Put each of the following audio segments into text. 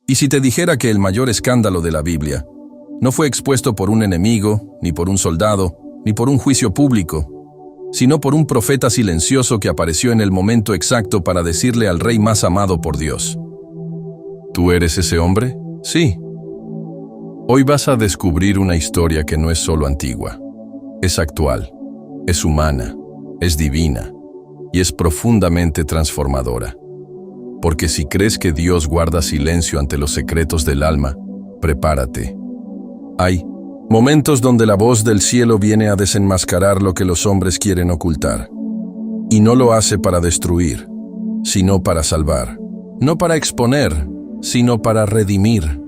¿Y si te dijera que el mayor escándalo de la Biblia no fue expuesto por un enemigo, ni por un soldado, ni por un juicio público, sino por un profeta silencioso que apareció en el momento exacto para decirle al rey más amado por Dios: ¿tú eres ese hombre? Sí. Hoy vas a descubrir una historia que no es solo antigua, es actual, es humana, es divina y es profundamente transformadora. Porque si crees que Dios guarda silencio ante los secretos del alma, prepárate. Hay momentos donde la voz del cielo viene a desenmascarar lo que los hombres quieren ocultar. Y no lo hace para destruir, sino para salvar. No para exponer, sino para redimir.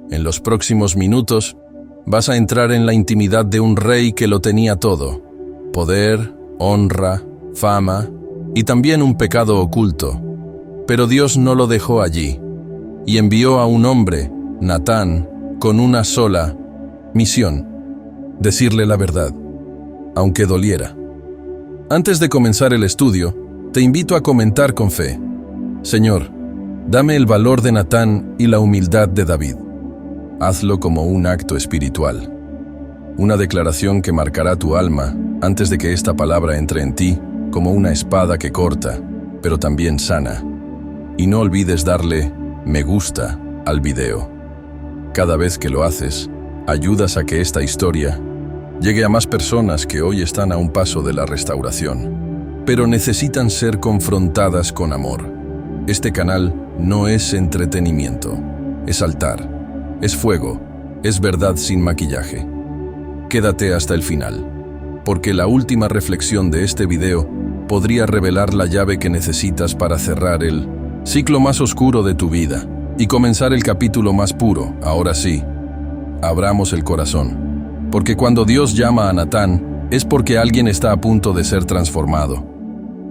En los próximos minutos, vas a entrar en la intimidad de un rey que lo tenía todo: poder, honra, fama y también un pecado oculto. Pero Dios no lo dejó allí, y envió a un hombre, Natán, con una sola misión: decirle la verdad, aunque doliera. Antes de comenzar el estudio, te invito a comentar con fe: Señor, dame el valor de Natán y la humildad de David. Hazlo como un acto espiritual, una declaración que marcará tu alma antes de que esta palabra entre en ti como una espada que corta, pero también sana. Y no olvides darle me gusta al video. Cada vez que lo haces, ayudas a que esta historia llegue a más personas que hoy están a un paso de la restauración, pero necesitan ser confrontadas con amor. Este canal no es entretenimiento, es altar. Es fuego, es verdad sin maquillaje. Quédate hasta el final, porque la última reflexión de este video podría revelar la llave que necesitas para cerrar el ciclo más oscuro de tu vida y comenzar el capítulo más puro. Ahora sí, abramos el corazón, porque cuando Dios llama a Natán es porque alguien está a punto de ser transformado.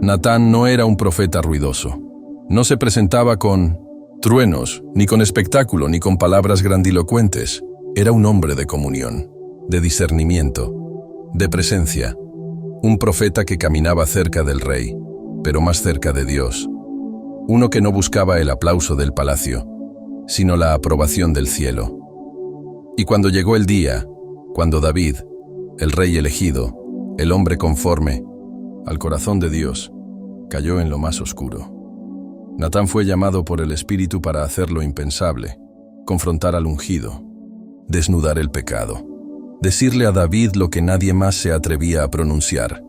Natán no era un profeta ruidoso, no se presentaba con truenos, ni con espectáculo, ni con palabras grandilocuentes. Era un hombre de comunión, de discernimiento, de presencia. Un profeta que caminaba cerca del rey, pero más cerca de Dios. Uno que no buscaba el aplauso del palacio, sino la aprobación del cielo. Y cuando llegó el día, cuando David, el rey elegido, el hombre conforme al corazón de Dios, cayó en lo más oscuro, Natán fue llamado por el Espíritu para hacer lo impensable: confrontar al ungido, desnudar el pecado, decirle a David lo que nadie más se atrevía a pronunciar,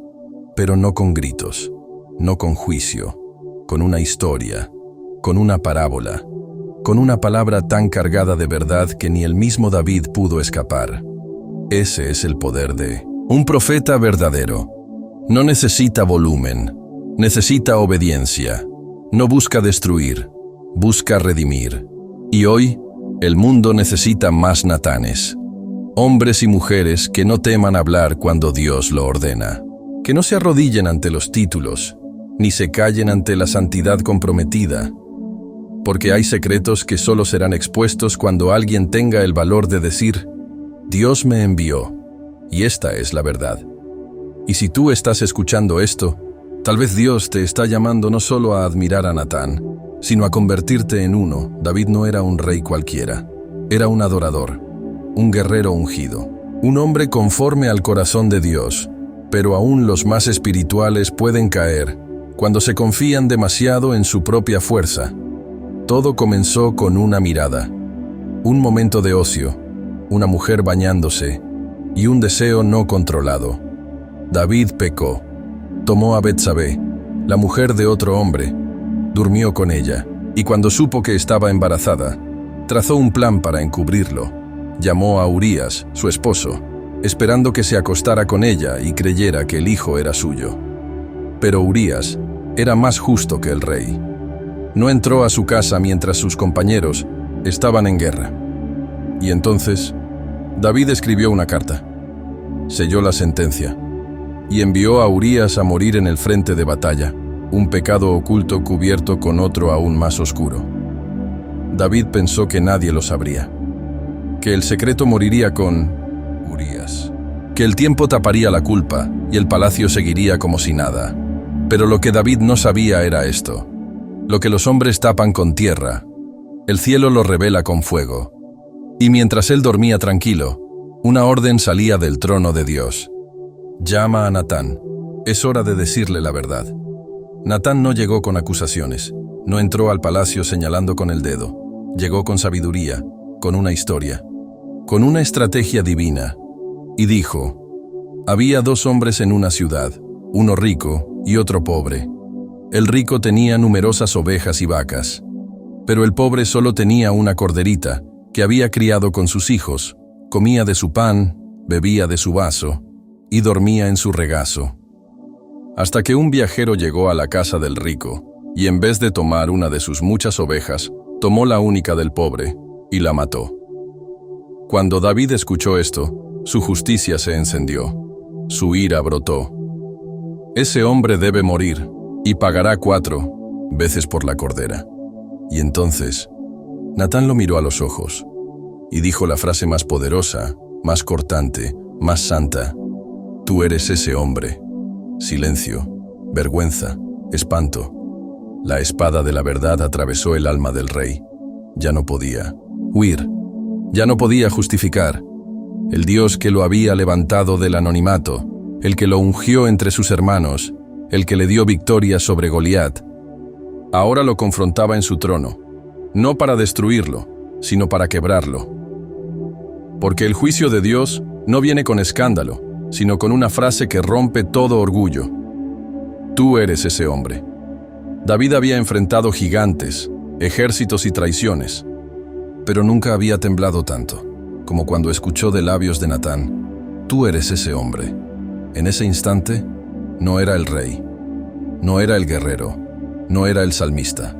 pero no con gritos, no con juicio, con una historia, con una parábola, con una palabra tan cargada de verdad que ni el mismo David pudo escapar. Ese es el poder de un profeta verdadero. No necesita volumen, necesita obediencia. No busca destruir, busca redimir. Y hoy, el mundo necesita más Natanes. Hombres y mujeres que no teman hablar cuando Dios lo ordena. Que no se arrodillen ante los títulos, ni se callen ante la santidad comprometida. Porque hay secretos que solo serán expuestos cuando alguien tenga el valor de decir: Dios me envió, y esta es la verdad. Y si tú estás escuchando esto, tal vez Dios te está llamando no solo a admirar a Natán, sino a convertirte en uno. David no era un rey cualquiera, era un adorador, un guerrero ungido, un hombre conforme al corazón de Dios. Pero aún los más espirituales pueden caer cuando se confían demasiado en su propia fuerza. Todo comenzó con una mirada, un momento de ocio, una mujer bañándose y un deseo no controlado. David pecó. Tomó a Betsabé, la mujer de otro hombre, durmió con ella, y cuando supo que estaba embarazada, trazó un plan para encubrirlo. Llamó a Urías, su esposo, esperando que se acostara con ella y creyera que el hijo era suyo. Pero Urías era más justo que el rey. No entró a su casa mientras sus compañeros estaban en guerra. Y entonces, David escribió una carta, selló la sentencia, y envió a Urías a morir en el frente de batalla, un pecado oculto cubierto con otro aún más oscuro. David pensó que nadie lo sabría, que el secreto moriría con Urías, que el tiempo taparía la culpa y el palacio seguiría como si nada. Pero lo que David no sabía era esto: lo que los hombres tapan con tierra, el cielo lo revela con fuego. Y mientras él dormía tranquilo, una orden salía del trono de Dios. Llama a Natán. Es hora de decirle la verdad. Natán no llegó con acusaciones, no entró al palacio señalando con el dedo. Llegó con sabiduría, con una historia, con una estrategia divina. Y dijo: había 2 hombres en una ciudad, uno rico y otro pobre. El rico tenía numerosas ovejas y vacas, pero el pobre solo tenía una corderita que había criado con sus hijos, comía de su pan, bebía de su vaso y dormía en su regazo. Hasta que un viajero llegó a la casa del rico, y en vez de tomar una de sus muchas ovejas, tomó la única del pobre y la mató. Cuando David escuchó esto, su justicia se encendió, su ira brotó. Ese hombre debe morir, y pagará 4 veces por la cordera. Y entonces, Natán lo miró a los ojos, y dijo la frase más poderosa, más cortante, más santa: tú eres ese hombre. Silencio, vergüenza, espanto. La espada de la verdad atravesó el alma del rey. Ya no podía huir, ya no podía justificar. El Dios que lo había levantado del anonimato, el que lo ungió entre sus hermanos, el que le dio victoria sobre Goliat, ahora lo confrontaba en su trono, no para destruirlo, sino para quebrarlo. Porque el juicio de Dios no viene con escándalo, sino con una frase que rompe todo orgullo. Tú eres ese hombre. David había enfrentado gigantes, ejércitos y traiciones, pero nunca había temblado tanto como cuando escuchó de labios de Natán: tú eres ese hombre. En ese instante, no era el rey, no era el guerrero, no era el salmista.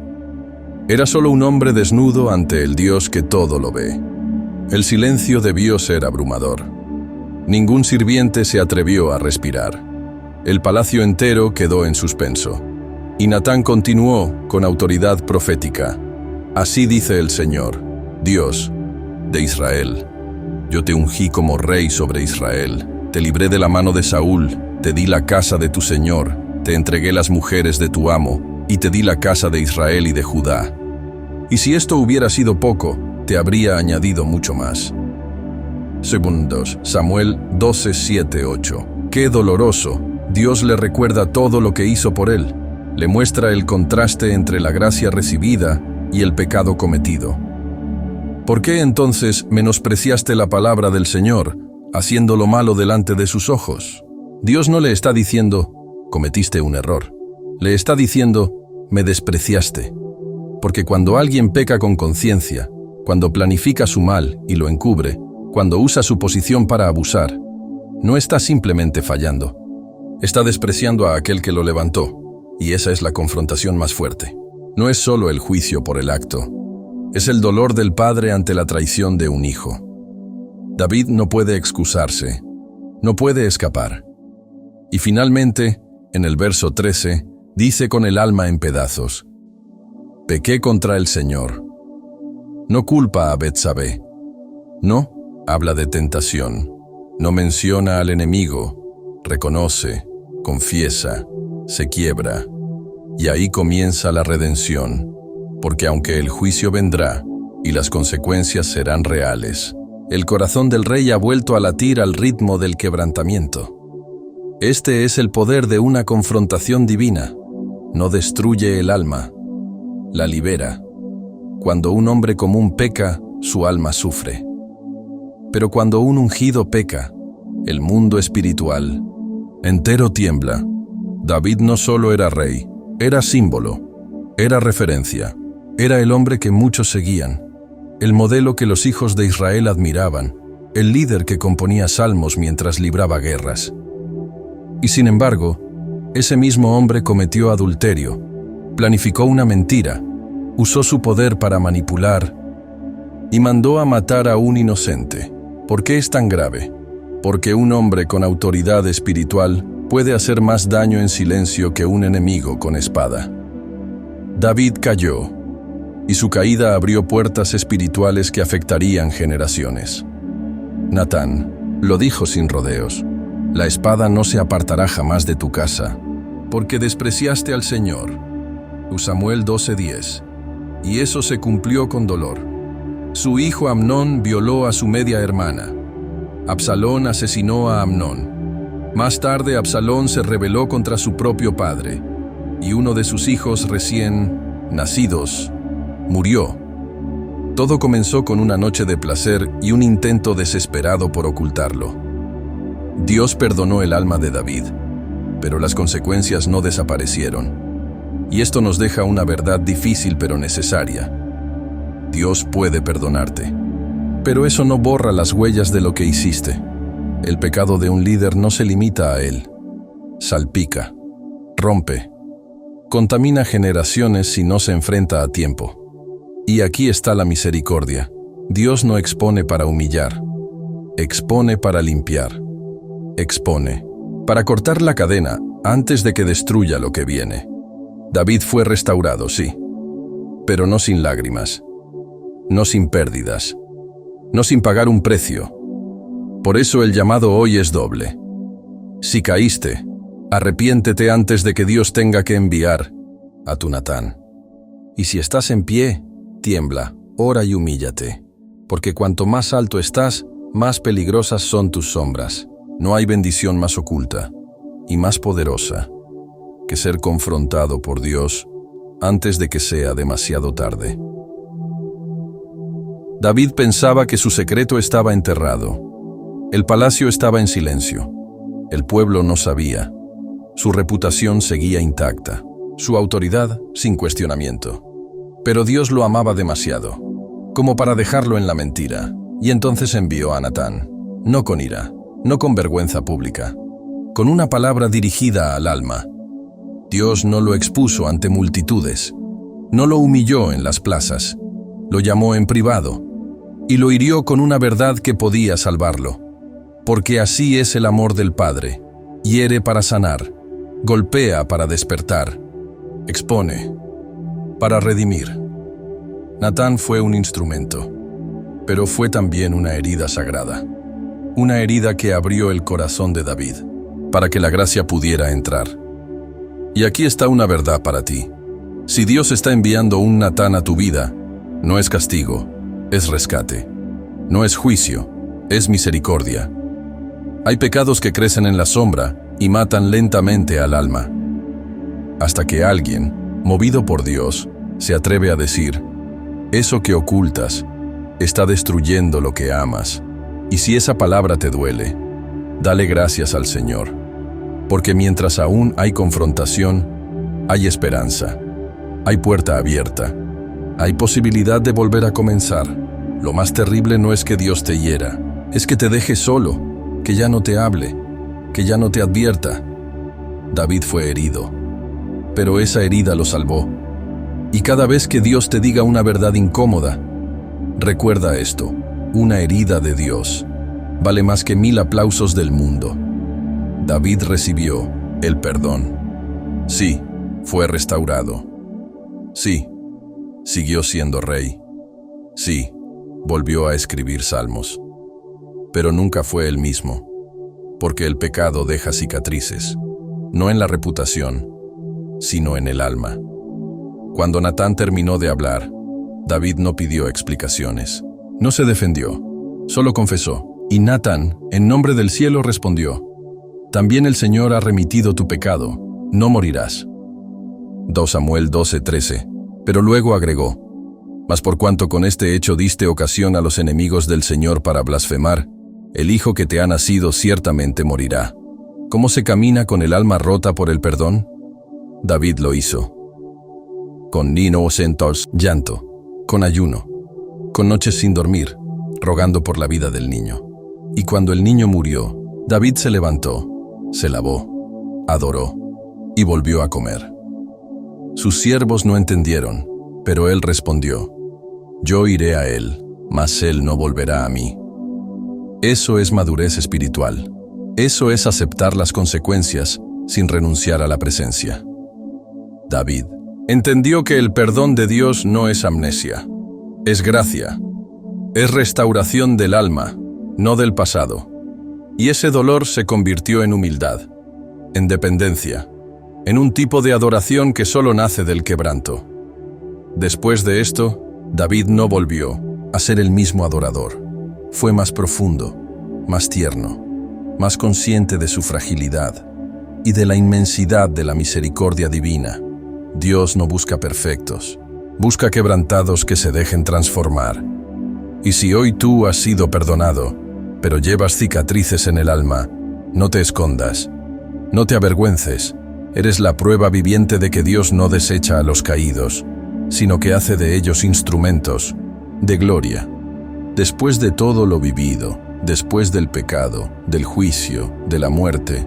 Era solo un hombre desnudo ante el Dios que todo lo ve. El silencio debió ser abrumador. Ningún sirviente se atrevió a respirar. El palacio entero quedó en suspenso. Y Natán continuó con autoridad profética: así dice el Señor, Dios de Israel. Yo te ungí como rey sobre Israel, te libré de la mano de Saúl, te di la casa de tu Señor, te entregué las mujeres de tu amo, y te di la casa de Israel y de Judá. Y si esto hubiera sido poco, te habría añadido mucho más. Segundos, Samuel 12, 7, 8. Qué doloroso. Dios le recuerda todo lo que hizo por él. Le muestra el contraste entre la gracia recibida y el pecado cometido. ¿Por qué entonces menospreciaste la palabra del Señor, haciendo lo malo delante de sus ojos? Dios no le está diciendo: cometiste un error. Le está diciendo: me despreciaste. Porque cuando alguien peca con conciencia, cuando planifica su mal y lo encubre, cuando usa su posición para abusar, no está simplemente fallando. Está despreciando a aquel que lo levantó, y esa es la confrontación más fuerte. No es solo el juicio por el acto, es el dolor del padre ante la traición de un hijo. David no puede excusarse, no puede escapar. Y finalmente, en el verso 13, dice con el alma en pedazos: pequé contra el Señor. No culpa a Betsabé. No habla de tentación. No menciona al enemigo. Reconoce, confiesa, se quiebra. Y ahí comienza la redención. Porque aunque el juicio vendrá y las consecuencias serán reales, el corazón del rey ha vuelto a latir al ritmo del quebrantamiento. Este es el poder de una confrontación divina. No destruye el alma, la libera. Cuando un hombre común peca, su alma sufre. Pero cuando un ungido peca, el mundo espiritual entero tiembla. David no solo era rey, era símbolo, era referencia, era el hombre que muchos seguían, el modelo que los hijos de Israel admiraban, el líder que componía salmos mientras libraba guerras. Y sin embargo, ese mismo hombre cometió adulterio, planificó una mentira, usó su poder para manipular y mandó a matar a un inocente. ¿Por qué es tan grave? Porque un hombre con autoridad espiritual puede hacer más daño en silencio que un enemigo con espada. David cayó, y su caída abrió puertas espirituales que afectarían generaciones. Natán lo dijo sin rodeos: la espada no se apartará jamás de tu casa, porque despreciaste al Señor. Samuel 12:10. y eso se cumplió con dolor. Su hijo Amnón violó a su media hermana. Absalón asesinó a Amnón. Más tarde, Absalón se rebeló contra su propio padre, y uno de sus hijos recién nacidos murió. Todo comenzó con una noche de placer y un intento desesperado por ocultarlo. Dios perdonó el alma de David, pero las consecuencias no desaparecieron. Y esto nos deja una verdad difícil pero necesaria. Dios puede perdonarte, pero eso no borra las huellas de lo que hiciste. El pecado de un líder no se limita a él. Salpica, rompe, contamina generaciones si no se enfrenta a tiempo. Y aquí está la misericordia. Dios no expone para humillar, expone para limpiar, expone para cortar la cadena antes de que destruya lo que viene. David fue restaurado, sí, pero no sin lágrimas, no sin pérdidas, no sin pagar un precio. Por eso el llamado hoy es doble. Si caíste, arrepiéntete antes de que Dios tenga que enviar a tu Natán. Y si estás en pie, tiembla, ora y humíllate, porque cuanto más alto estás, más peligrosas son tus sombras. No hay bendición más oculta y más poderosa que ser confrontado por Dios antes de que sea demasiado tarde. David pensaba que su secreto estaba enterrado. El palacio estaba en silencio. El pueblo no sabía. Su reputación seguía intacta, su autoridad sin cuestionamiento. Pero Dios lo amaba demasiado, como para dejarlo en la mentira, y entonces envió a Natán, no con ira, no con vergüenza pública, con una palabra dirigida al alma. Dios no lo expuso ante multitudes, no lo humilló en las plazas, lo llamó en privado, y lo hirió con una verdad que podía salvarlo. Porque así es el amor del Padre: hiere para sanar, golpea para despertar, expone para redimir. Natán fue un instrumento, pero fue también una herida sagrada, una herida que abrió el corazón de David, para que la gracia pudiera entrar. Y aquí está una verdad para ti. Si Dios está enviando un Natán a tu vida, no es castigo, es rescate. No es juicio, es misericordia. Hay pecados que crecen en la sombra y matan lentamente al alma, hasta que alguien, movido por Dios, se atreve a decir: eso que ocultas está destruyendo lo que amas. Y si esa palabra te duele, dale gracias al Señor, porque mientras aún hay confrontación, hay esperanza, hay puerta abierta, hay posibilidad de volver a comenzar. Lo más terrible no es que Dios te hiera, es que te deje solo, que ya no te hable, que ya no te advierta. David fue herido, pero esa herida lo salvó. Y cada vez que Dios te diga una verdad incómoda, recuerda esto: una herida de Dios vale más que 1000 aplausos del mundo. David recibió el perdón. Sí, fue restaurado. Sí, siguió siendo rey. Sí, volvió a escribir salmos. Pero nunca fue el mismo, porque el pecado deja cicatrices, no en la reputación, sino en el alma. Cuando Natán terminó de hablar, David no pidió explicaciones, no se defendió, solo confesó. Y Natán, en nombre del cielo, respondió: también el Señor ha remitido tu pecado, no morirás. 2 Samuel 12:13, pero luego agregó: mas por cuanto con este hecho diste ocasión a los enemigos del Señor para blasfemar, el hijo que te ha nacido ciertamente morirá. ¿Cómo se camina con el alma rota por el perdón? David lo hizo. Con llanto, con ayuno, con noches sin dormir, rogando por la vida del niño. Y cuando el niño murió, David se levantó, se lavó, adoró y volvió a comer. Sus siervos no entendieron, pero él respondió: yo iré a él, mas él no volverá a mí. Eso es madurez espiritual. Eso es aceptar las consecuencias sin renunciar a la presencia. David entendió que el perdón de Dios no es amnesia, es gracia, es restauración del alma, no del pasado. Y ese dolor se convirtió en humildad, en dependencia, en un tipo de adoración que solo nace del quebranto. Después de esto, David no volvió a ser el mismo adorador. Fue más profundo, más tierno, más consciente de su fragilidad y de la inmensidad de la misericordia divina. Dios no busca perfectos, busca quebrantados que se dejen transformar. Y si hoy tú has sido perdonado, pero llevas cicatrices en el alma, no te escondas, no te avergüences. Eres la prueba viviente de que Dios no desecha a los caídos, sino que hace de ellos instrumentos de gloria. Después de todo lo vivido, después del pecado, del juicio, de la muerte,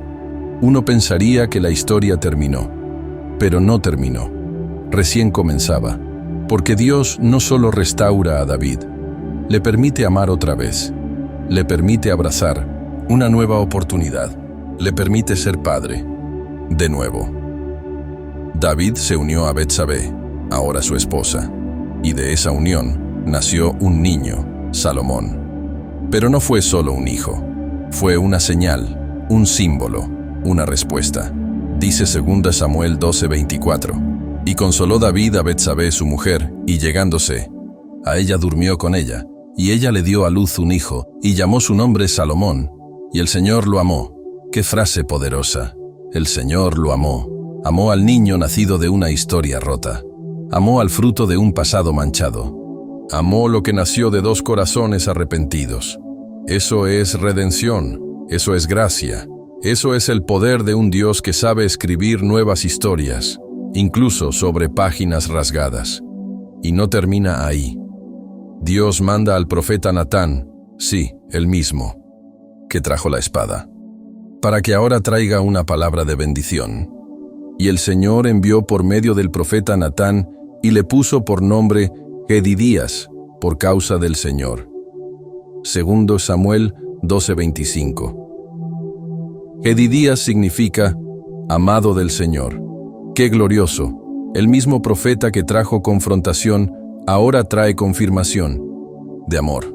uno pensaría que la historia terminó, pero no terminó. Recién comenzaba, porque Dios no solo restaura a David, le permite amar otra vez, le permite abrazar una nueva oportunidad, le permite ser padre de nuevo. David se unió a Betsabé, ahora su esposa, y de esa unión nació un niño, Salomón. Pero no fue solo un hijo, fue una señal, un símbolo, una respuesta. Dice 2 Samuel 12:24. Y consoló David a Betsabé su mujer, y llegándose a ella durmió con ella, y ella le dio a luz un hijo, y llamó su nombre Salomón, y el Señor lo amó. ¡Qué frase poderosa! El Señor lo amó. Amó al niño nacido de una historia rota. Amó al fruto de un pasado manchado. Amó lo que nació de dos corazones arrepentidos. Eso es redención, eso es gracia, eso es el poder de un Dios que sabe escribir nuevas historias, incluso sobre páginas rasgadas. Y no termina ahí. Dios manda al profeta Natán, sí, el mismo, que trajo la espada, para que ahora traiga una palabra de bendición. Y el Señor envió por medio del profeta Natán y le puso por nombre Jedidías, por causa del Señor. 2 Samuel 12:25. Jedidías significa amado del Señor. ¡Qué glorioso! El mismo profeta que trajo confrontación ahora trae confirmación de amor.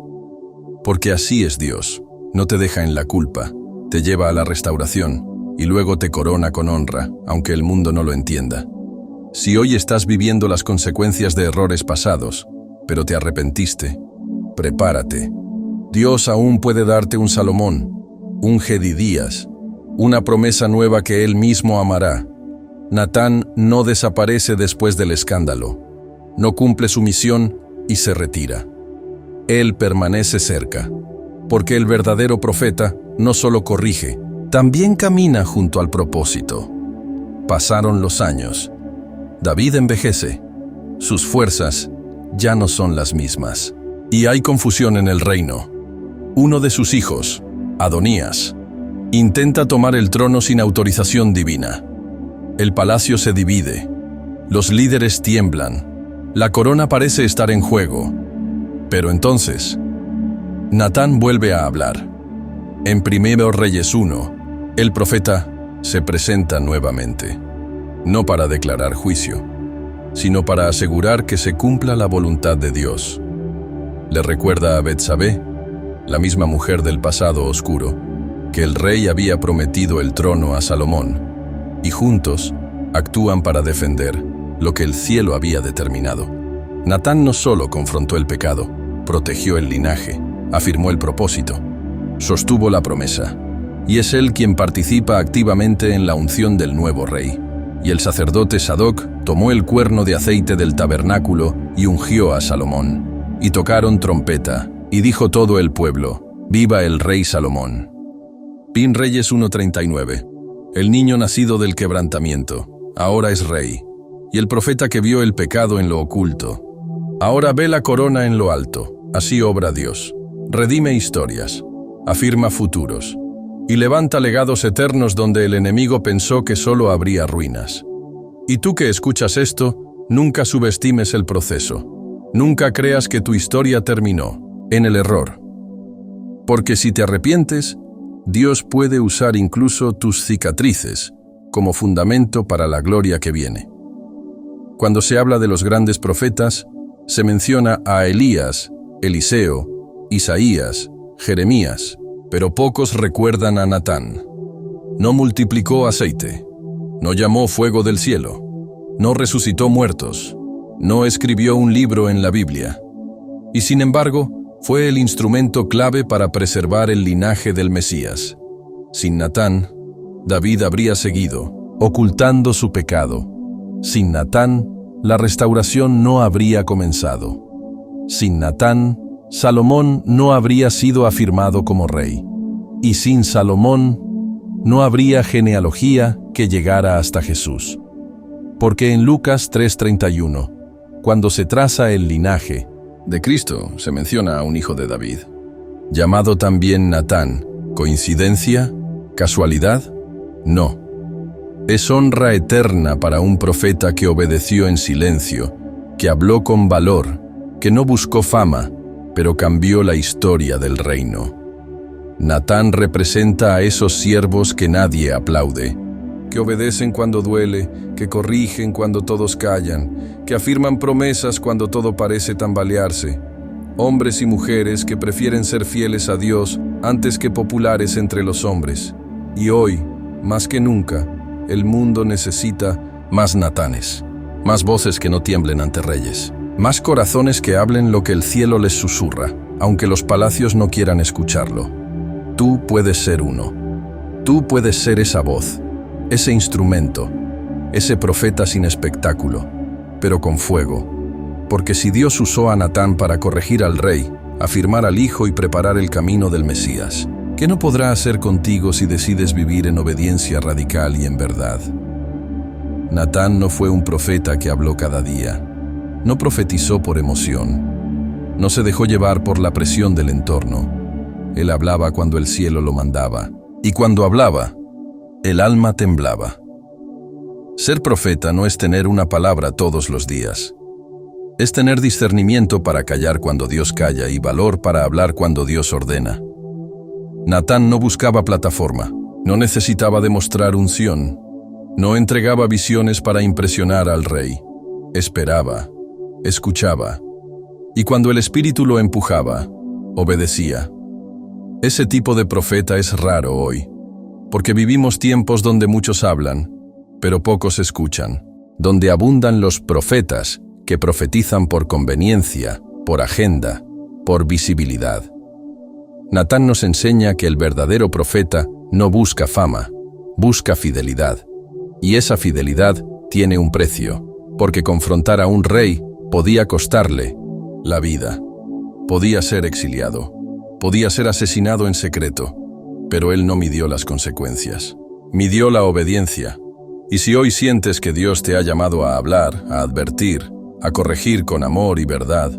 Porque así es Dios. No te deja en la culpa, te lleva a la restauración y luego te corona con honra, aunque el mundo no lo entienda. Si hoy estás viviendo las consecuencias de errores pasados, pero te arrepentiste, prepárate. Dios aún puede darte un Salomón, un Jedidías, una promesa nueva que Él mismo amará. Natán no desaparece después del escándalo, no cumple su misión y se retira. Él permanece cerca, porque el verdadero profeta no solo corrige, también camina junto al propósito. Pasaron los años. David envejece. Sus fuerzas ya no son las mismas. Y hay confusión en el reino. Uno de sus hijos, Adonías, intenta tomar el trono sin autorización divina. El palacio se divide. Los líderes tiemblan. La corona parece estar en juego. Pero entonces, Natán vuelve a hablar. En 1 Reyes 1, el profeta se presenta nuevamente, no para declarar juicio, sino para asegurar que se cumpla la voluntad de Dios. Le recuerda a Betsabé, la misma mujer del pasado oscuro, que el rey había prometido el trono a Salomón, y juntos actúan para defender lo que el cielo había determinado. Natán no solo confrontó el pecado, protegió el linaje, afirmó el propósito, sostuvo la promesa, y es él quien participa activamente en la unción del nuevo rey. Y el sacerdote Sadoc tomó el cuerno de aceite del tabernáculo y ungió a Salomón. Y tocaron trompeta, y dijo todo el pueblo: ¡Viva el rey Salomón! 1 Reyes 1:39. El niño nacido del quebrantamiento, ahora es rey, y el profeta que vio el pecado en lo oculto, ahora ve la corona en lo alto. Así obra Dios. Redime historias, afirma futuros, y levanta legados eternos donde el enemigo pensó que solo habría ruinas. Y tú que escuchas esto, nunca subestimes el proceso. Nunca creas que tu historia terminó en el error. Porque si te arrepientes, Dios puede usar incluso tus cicatrices como fundamento para la gloria que viene. Cuando se habla de los grandes profetas, se menciona a Elías, Eliseo, Isaías, Jeremías, pero pocos recuerdan a Natán. No multiplicó aceite, no llamó fuego del cielo, no resucitó muertos, no escribió un libro en la Biblia. Y sin embargo, fue el instrumento clave para preservar el linaje del Mesías. Sin Natán, David habría seguido, ocultando su pecado. Sin Natán, la restauración no habría comenzado. Sin Natán, Salomón no habría sido afirmado como rey. Y sin Salomón, no habría genealogía que llegara hasta Jesús. Porque en Lucas 3:31, cuando se traza el linaje de Cristo, se menciona a un hijo de David, llamado también Natán. ¿Coincidencia? ¿Casualidad? No. Es honra eterna para un profeta que obedeció en silencio, que habló con valor, que no buscó fama, pero cambió la historia del reino. Natán representa a esos siervos que nadie aplaude, que obedecen cuando duele, que corrigen cuando todos callan, que afirman promesas cuando todo parece tambalearse. Hombres y mujeres que prefieren ser fieles a Dios antes que populares entre los hombres. Y hoy, más que nunca, el mundo necesita más Natanes, más voces que no tiemblen ante reyes, más corazones que hablen lo que el cielo les susurra, aunque los palacios no quieran escucharlo. Tú puedes ser uno. Tú puedes ser esa voz, ese instrumento, ese profeta sin espectáculo, pero con fuego. Porque si Dios usó a Natán para corregir al rey, afirmar al hijo y preparar el camino del Mesías, ¿qué no podrá hacer contigo si decides vivir en obediencia radical y en verdad? Natán no fue un profeta que habló cada día. No profetizó por emoción. No se dejó llevar por la presión del entorno. Él hablaba cuando el cielo lo mandaba. Y cuando hablaba, el alma temblaba. Ser profeta no es tener una palabra todos los días. Es tener discernimiento para callar cuando Dios calla y valor para hablar cuando Dios ordena. Natán no buscaba plataforma, no necesitaba demostrar unción, no entregaba visiones para impresionar al rey. Esperaba, escuchaba, y cuando el Espíritu lo empujaba, obedecía. Ese tipo de profeta es raro hoy, porque vivimos tiempos donde muchos hablan, pero pocos escuchan, donde abundan los profetas que profetizan por conveniencia, por agenda, por visibilidad. Natán nos enseña que el verdadero profeta no busca fama, busca fidelidad. Y esa fidelidad tiene un precio, porque confrontar a un rey podía costarle la vida. Podía ser exiliado, podía ser asesinado en secreto, pero él no midió las consecuencias. Midió la obediencia. Y si hoy sientes que Dios te ha llamado a hablar, a advertir, a corregir con amor y verdad,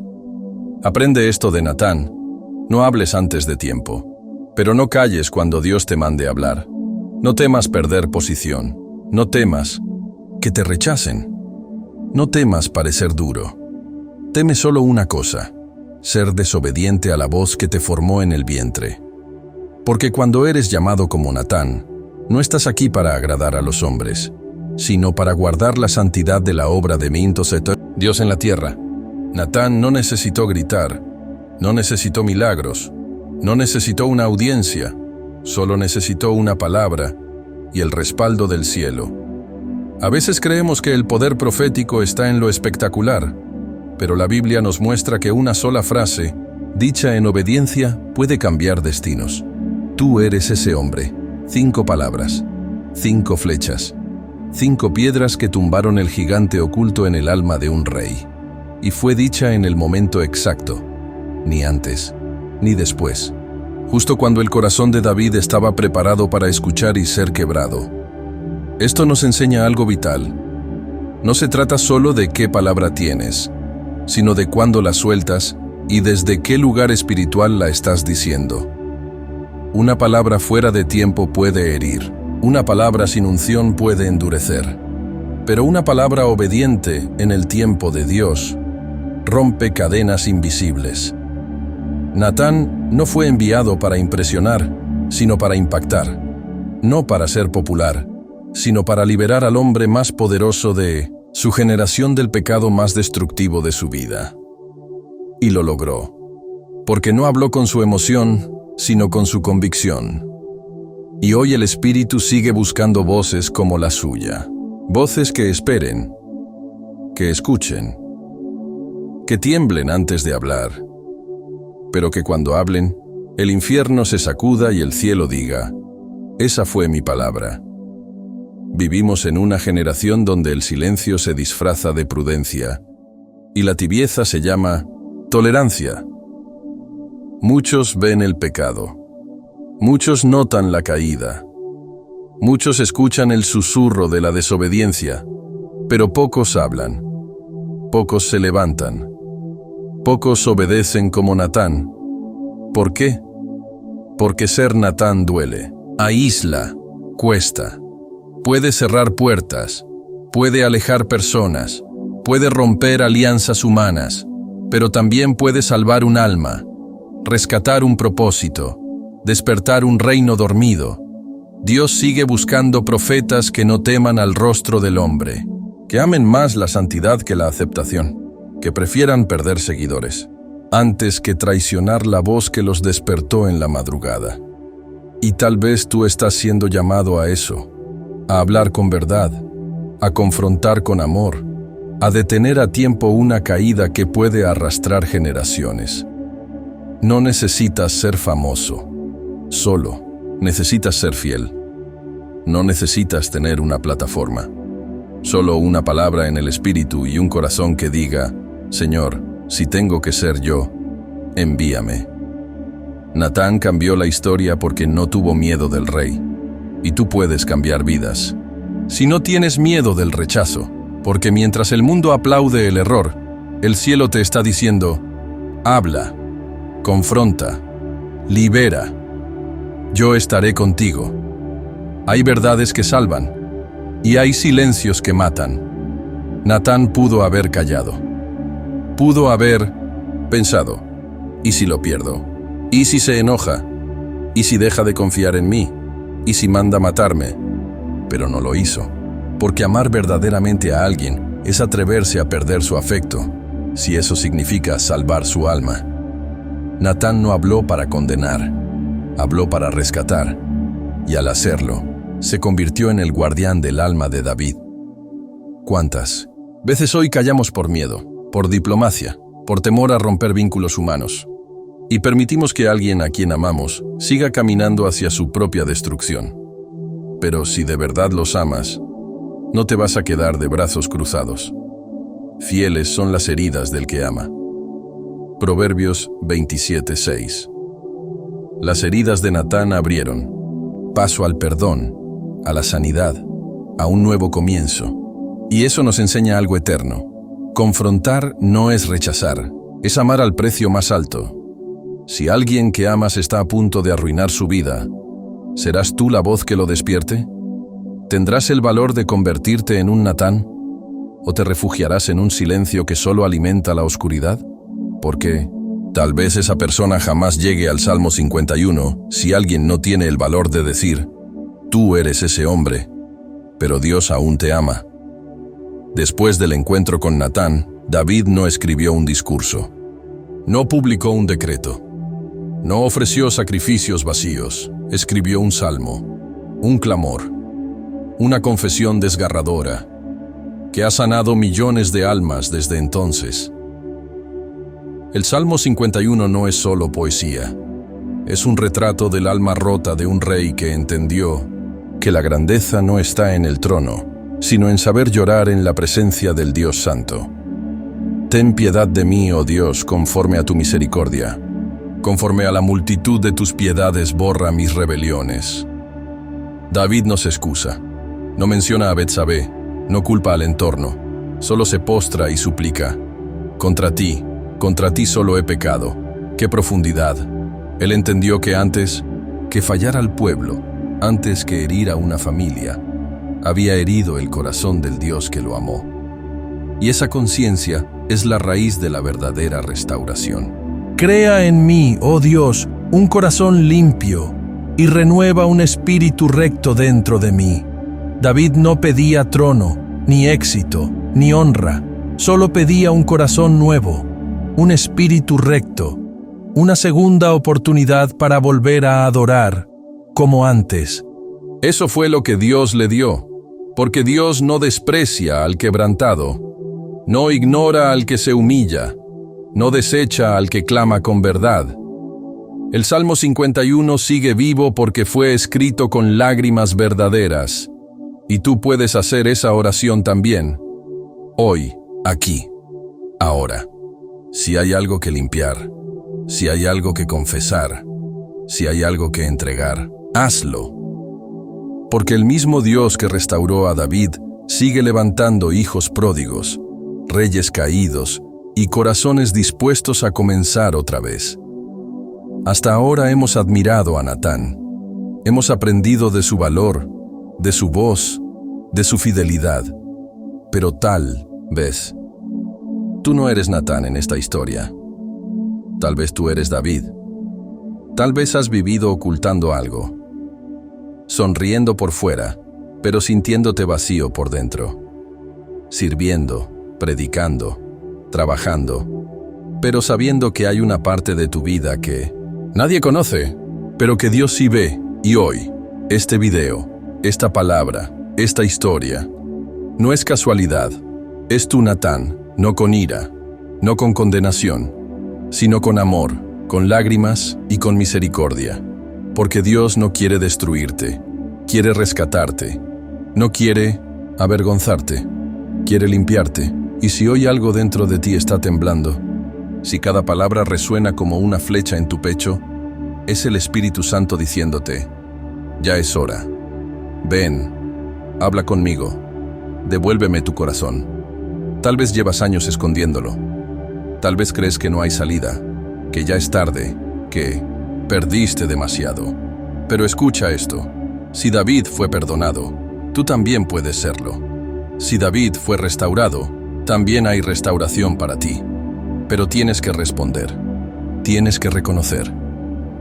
aprende esto de Natán. No hables antes de tiempo, pero no calles cuando Dios te mande hablar. No temas perder posición, no temas que te rechacen, no temas parecer duro. Teme solo una cosa, ser desobediente a la voz que te formó en el vientre. Porque cuando eres llamado como Natán, no estás aquí para agradar a los hombres, sino para guardar la santidad de la obra de Dios en la tierra. Natán no necesitó gritar, no necesitó milagros, no necesitó una audiencia, solo necesitó una palabra y el respaldo del cielo. A veces creemos que el poder profético está en lo espectacular, pero la Biblia nos muestra que una sola frase, dicha en obediencia, puede cambiar destinos. Tú eres ese hombre. 5 palabras, 5 flechas, 5 piedras que tumbaron el gigante oculto en el alma de un rey. Y fue dicha en el momento exacto. Ni antes, ni después, justo cuando el corazón de David estaba preparado para escuchar y ser quebrado. Esto nos enseña algo vital. No se trata solo de qué palabra tienes, sino de cuándo la sueltas y desde qué lugar espiritual la estás diciendo. Una palabra fuera de tiempo puede herir, una palabra sin unción puede endurecer, pero una palabra obediente en el tiempo de Dios rompe cadenas invisibles. Natán no fue enviado para impresionar, sino para impactar. No para ser popular, sino para liberar al hombre más poderoso de su generación del pecado más destructivo de su vida. Y lo logró, porque no habló con su emoción, sino con su convicción. Y hoy el Espíritu sigue buscando voces como la suya. Voces que esperen, que escuchen, que tiemblen antes de hablar, pero que cuando hablen, el infierno se sacuda y el cielo diga, esa fue mi palabra. Vivimos en una generación donde el silencio se disfraza de prudencia y la tibieza se llama tolerancia. Muchos ven el pecado, muchos notan la caída, muchos escuchan el susurro de la desobediencia, pero pocos hablan, pocos se levantan, pocos obedecen como Natán. ¿Por qué? Porque ser Natán duele, aísla, cuesta. Puede cerrar puertas, puede alejar personas, puede romper alianzas humanas, pero también puede salvar un alma, rescatar un propósito, despertar un reino dormido. Dios sigue buscando profetas que no teman al rostro del hombre, que amen más la santidad que la aceptación, que prefieran perder seguidores, antes que traicionar la voz que los despertó en la madrugada. Y tal vez tú estás siendo llamado a eso, a hablar con verdad, a confrontar con amor, a detener a tiempo una caída que puede arrastrar generaciones. No necesitas ser famoso, solo necesitas ser fiel. No necesitas tener una plataforma, solo una palabra en el espíritu y un corazón que diga, Señor, si tengo que ser yo, envíame. Natán cambió la historia porque no tuvo miedo del rey, y tú puedes cambiar vidas. Si no tienes miedo del rechazo, porque mientras el mundo aplaude el error, el cielo te está diciendo, habla, confronta, libera. Yo estaré contigo. Hay verdades que salvan, y hay silencios que matan. Natán pudo haber callado. Pudo haber pensado, ¿y si lo pierdo? ¿Y si se enoja? ¿Y si deja de confiar en mí? ¿Y si manda matarme? Pero no lo hizo, porque amar verdaderamente a alguien es atreverse a perder su afecto, si eso significa salvar su alma. Natán no habló para condenar, habló para rescatar, y al hacerlo, se convirtió en el guardián del alma de David. ¿Cuántas veces hoy callamos por miedo, por diplomacia, por temor a romper vínculos humanos, y permitimos que alguien a quien amamos siga caminando hacia su propia destrucción? Pero si de verdad los amas, no te vas a quedar de brazos cruzados. Fieles son las heridas del que ama. Proverbios 27:6. Las heridas de Natán abrieron paso al perdón, a la sanidad, a un nuevo comienzo. Y eso nos enseña algo eterno. Confrontar no es rechazar, es amar al precio más alto. Si alguien que amas está a punto de arruinar su vida, ¿serás tú la voz que lo despierte? ¿Tendrás el valor de convertirte en un Natán? ¿O te refugiarás en un silencio que solo alimenta la oscuridad? Porque tal vez esa persona jamás llegue al Salmo 51 si alguien no tiene el valor de decir, tú eres ese hombre, pero Dios aún te ama. Después del encuentro con Natán, David no escribió un discurso, no publicó un decreto, no ofreció sacrificios vacíos, escribió un salmo, un clamor, una confesión desgarradora, que ha sanado millones de almas desde entonces. El Salmo 51 no es solo poesía, es un retrato del alma rota de un rey que entendió que la grandeza no está en el trono, sino en saber llorar en la presencia del Dios Santo. Ten piedad de mí, oh Dios, conforme a tu misericordia. Conforme a la multitud de tus piedades borra mis rebeliones. David no se excusa, no menciona a Betsabé, no culpa al entorno, solo se postra y suplica. Contra ti solo he pecado. ¡Qué profundidad! Él entendió que antes que fallar al pueblo, antes que herir a una familia, había herido el corazón del Dios que lo amó. Y esa conciencia es la raíz de la verdadera restauración. Crea en mí, oh Dios, un corazón limpio y renueva un espíritu recto dentro de mí. David no pedía trono, ni éxito, ni honra, solo pedía un corazón nuevo, un espíritu recto, una segunda oportunidad para volver a adorar, como antes. Eso fue lo que Dios le dio, porque Dios no desprecia al quebrantado, no ignora al que se humilla, no desecha al que clama con verdad. El Salmo 51 sigue vivo porque fue escrito con lágrimas verdaderas. Y tú puedes hacer esa oración también. Hoy, aquí, ahora. Si hay algo que limpiar, si hay algo que confesar, si hay algo que entregar, hazlo. Porque el mismo Dios que restauró a David sigue levantando hijos pródigos, reyes caídos y corazones dispuestos a comenzar otra vez. Hasta ahora hemos admirado a Natán. Hemos aprendido de su valor, de su voz, de su fidelidad. Pero tal vez, tú no eres Natán en esta historia. Tal vez tú eres David. Tal vez has vivido ocultando algo, sonriendo por fuera, pero sintiéndote vacío por dentro. Sirviendo, predicando, trabajando, pero sabiendo que hay una parte de tu vida que nadie conoce, pero que Dios sí ve. Y hoy, este video, esta palabra, esta historia, no es casualidad. Es tu Natán, no con ira, no con condenación, sino con amor, con lágrimas y con misericordia. Porque Dios no quiere destruirte, quiere rescatarte, no quiere avergonzarte, quiere limpiarte. Y si hoy algo dentro de ti está temblando, si cada palabra resuena como una flecha en tu pecho, es el Espíritu Santo diciéndote: ya es hora. Ven, habla conmigo, devuélveme tu corazón. Tal vez llevas años escondiéndolo. Tal vez crees que no hay salida, que ya es tarde, que perdiste demasiado. Pero escucha esto: si David fue perdonado, tú también puedes serlo. Si David fue restaurado, también hay restauración para ti. Pero tienes que responder, tienes que reconocer,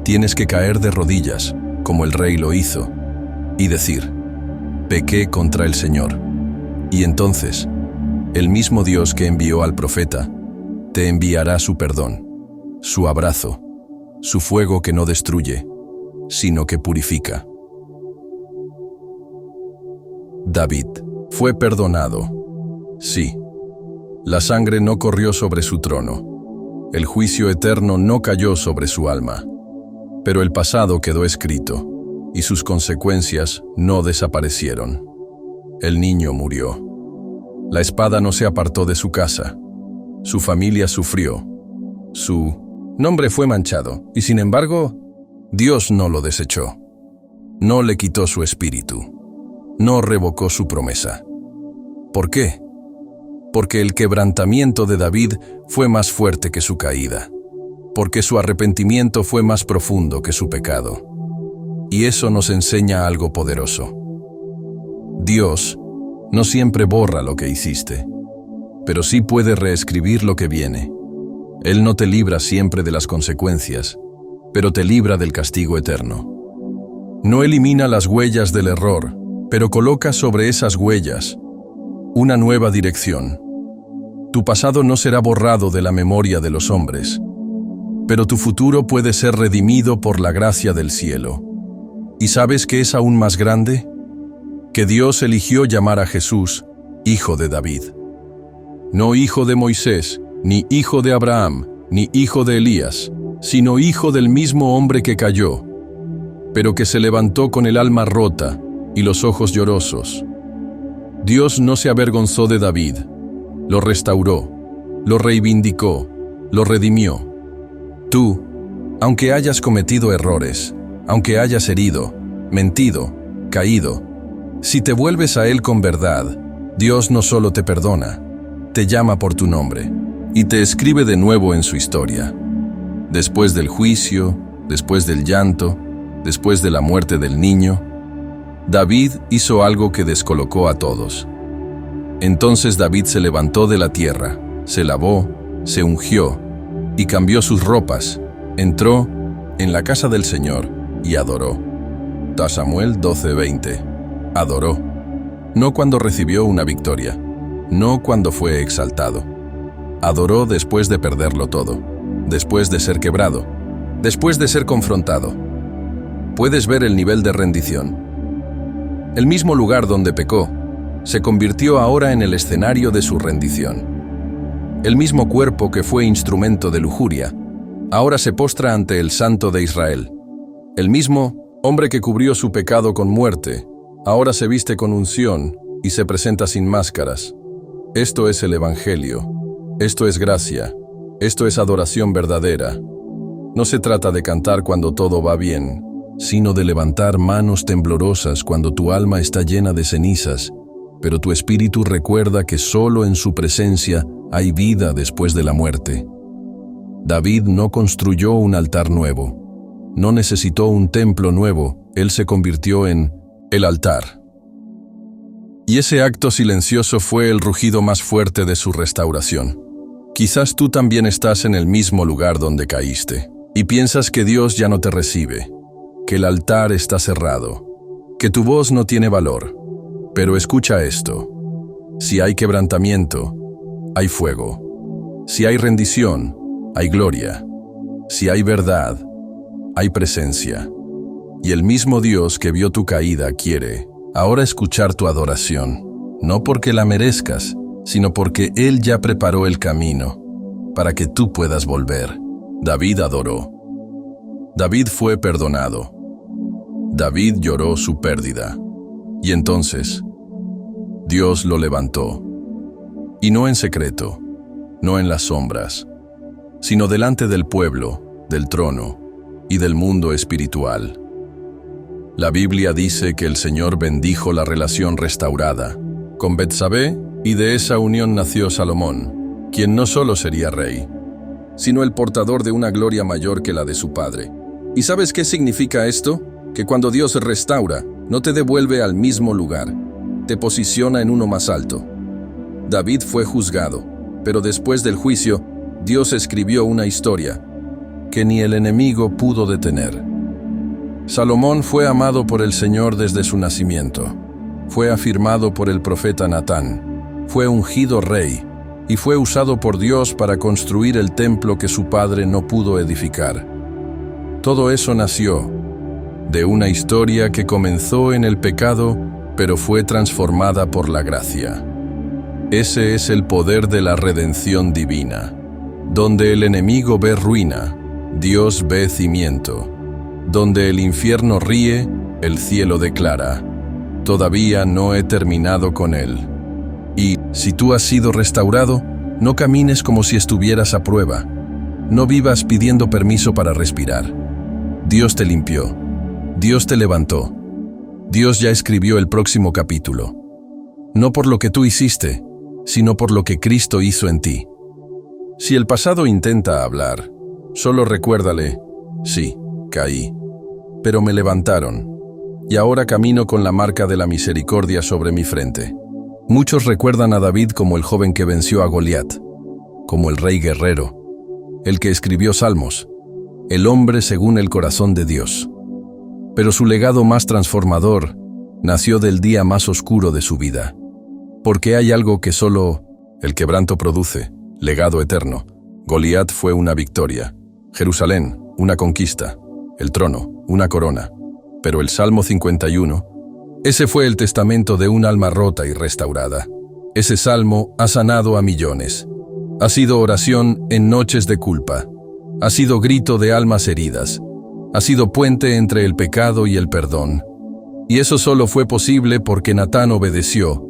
tienes que caer de rodillas, como el rey lo hizo, y decir: pequé contra el Señor. Y entonces, el mismo Dios que envió al profeta, te enviará su perdón, su abrazo, su fuego que no destruye, sino que purifica. David fue perdonado. Sí. La sangre no corrió sobre su trono. El juicio eterno no cayó sobre su alma. Pero el pasado quedó escrito, y sus consecuencias no desaparecieron. El niño murió. La espada no se apartó de su casa. Su familia sufrió. Su nombre fue manchado, y sin embargo, Dios no lo desechó. No le quitó su espíritu. No revocó su promesa. ¿Por qué? Porque el quebrantamiento de David fue más fuerte que su caída. Porque su arrepentimiento fue más profundo que su pecado. Y eso nos enseña algo poderoso. Dios no siempre borra lo que hiciste, pero sí puede reescribir lo que viene. Él no te libra siempre de las consecuencias, pero te libra del castigo eterno. No elimina las huellas del error, pero coloca sobre esas huellas una nueva dirección. Tu pasado no será borrado de la memoria de los hombres, pero tu futuro puede ser redimido por la gracia del cielo. ¿Y sabes qué es aún más grande? Que Dios eligió llamar a Jesús Hijo de David. No hijo de Moisés, ni hijo de Abraham, ni hijo de Elías, sino hijo del mismo hombre que cayó, pero que se levantó con el alma rota y los ojos llorosos. Dios no se avergonzó de David, lo restauró, lo reivindicó, lo redimió. Tú, aunque hayas cometido errores, aunque hayas herido, mentido, caído, si te vuelves a Él con verdad, Dios no solo te perdona, te llama por tu nombre y te escribe de nuevo en su historia. Después del juicio, después del llanto, después de la muerte del niño, David hizo algo que descolocó a todos. Entonces David se levantó de la tierra, se lavó, se ungió y cambió sus ropas, entró en la casa del Señor y adoró. Samuel 12:20. Adoró. No cuando recibió una victoria, no cuando fue exaltado. Adoró después de perderlo todo, después de ser quebrado, después de ser confrontado. Puedes ver el nivel de rendición. El mismo lugar donde pecó se convirtió ahora en el escenario de su rendición. El mismo cuerpo que fue instrumento de lujuria, ahora se postra ante el Santo de Israel. El mismo hombre que cubrió su pecado con muerte, ahora se viste con unción y se presenta sin máscaras. Esto es el Evangelio. Esto es gracia. Esto es adoración verdadera. No se trata de cantar cuando todo va bien, sino de levantar manos temblorosas cuando tu alma está llena de cenizas, pero tu espíritu recuerda que solo en su presencia hay vida después de la muerte. David no construyó un altar nuevo, no necesitó un templo nuevo, él se convirtió en el altar. Y ese acto silencioso fue el rugido más fuerte de su restauración. Quizás tú también estás en el mismo lugar donde caíste, y piensas que Dios ya no te recibe, que el altar está cerrado, que tu voz no tiene valor. Pero escucha esto: si hay quebrantamiento, hay fuego. Si hay rendición, hay gloria. Si hay verdad, hay presencia. Y el mismo Dios que vio tu caída quiere ahora escuchar tu adoración, no porque la merezcas, sino porque Él ya preparó el camino para que tú puedas volver. David adoró. David fue perdonado. David lloró su pérdida. Y entonces, Dios lo levantó. Y no en secreto, no en las sombras, sino delante del pueblo, del trono y del mundo espiritual. La Biblia dice que el Señor bendijo la relación restaurada con Betsabé, y de esa unión nació Salomón, quien no solo sería rey, sino el portador de una gloria mayor que la de su padre. ¿Y sabes qué significa esto? Que cuando Dios restaura, no te devuelve al mismo lugar, te posiciona en uno más alto. David fue juzgado, pero después del juicio, Dios escribió una historia que ni el enemigo pudo detener. Salomón fue amado por el Señor desde su nacimiento. Fue afirmado por el profeta Natán. Fue ungido rey y fue usado por Dios para construir el templo que su padre no pudo edificar. Todo eso nació de una historia que comenzó en el pecado, pero fue transformada por la gracia. Ese es el poder de la redención divina. Donde el enemigo ve ruina, Dios ve cimiento. Donde el infierno ríe, el cielo declara: todavía no he terminado con él. Y, si tú has sido restaurado, no camines como si estuvieras a prueba. No vivas pidiendo permiso para respirar. Dios te limpió. Dios te levantó. Dios ya escribió el próximo capítulo. No por lo que tú hiciste, sino por lo que Cristo hizo en ti. Si el pasado intenta hablar, solo recuérdale: sí, caí, pero me levantaron, y ahora camino con la marca de la misericordia sobre mi frente. Muchos recuerdan a David como el joven que venció a Goliat, como el rey guerrero, el que escribió salmos, el hombre según el corazón de Dios. Pero su legado más transformador nació del día más oscuro de su vida, porque hay algo que solo el quebranto produce: legado eterno. Goliat fue una victoria, Jerusalén, una conquista, el trono, una corona. Pero el Salmo 51, ese fue el testamento de un alma rota y restaurada. Ese salmo ha sanado a millones. Ha sido oración en noches de culpa. Ha sido grito de almas heridas. Ha sido puente entre el pecado y el perdón. Y eso solo fue posible porque Natán obedeció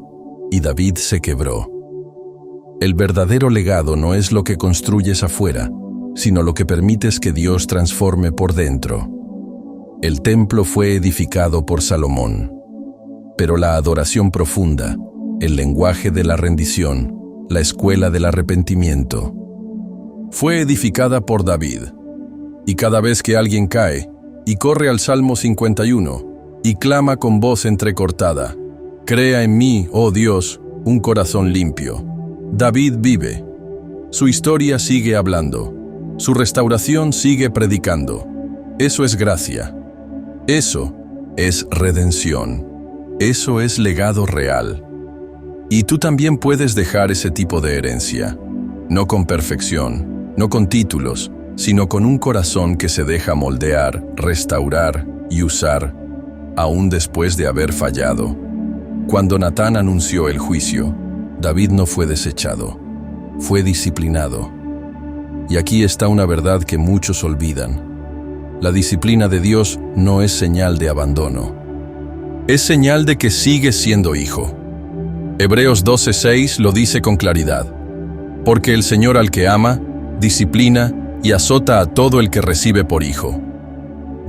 y David se quebró. El verdadero legado no es lo que construyes afuera, sino lo que permites que Dios transforme por dentro. El templo fue edificado por Salomón, pero la adoración profunda, el lenguaje de la rendición, la escuela del arrepentimiento, fue edificada por David. Y cada vez que alguien cae y corre al Salmo 51 y clama con voz entrecortada: crea en mí, oh Dios, un corazón limpio. David vive. Su historia sigue hablando. Su restauración sigue predicando. Eso es gracia. Eso es redención. Eso es legado real. Y tú también puedes dejar ese tipo de herencia. No con perfección, no con títulos, sino con un corazón que se deja moldear, restaurar y usar, aún después de haber fallado. Cuando Natán anunció el juicio, David no fue desechado. fue disciplinado. Y aquí está una verdad que muchos olvidan. La disciplina de Dios no es señal de abandono. Es señal de que sigues siendo hijo. Hebreos 12:6 lo dice con claridad. Porque el Señor al que ama, disciplina y azota a todo el que recibe por hijo.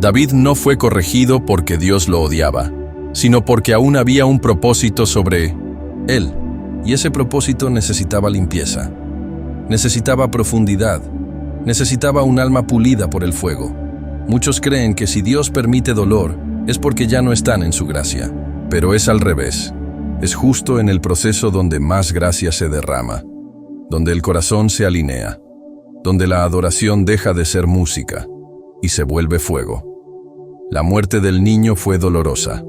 David no fue corregido porque Dios lo odiaba, sino porque aún había un propósito sobre él, y ese propósito necesitaba limpieza, necesitaba profundidad, necesitaba un alma pulida por el fuego. Muchos creen que si Dios permite dolor, es porque ya no están en su gracia, pero es al revés. Es justo en el proceso donde más gracia se derrama, donde el corazón se alinea, donde la adoración deja de ser música y se vuelve fuego. La muerte del niño fue dolorosa,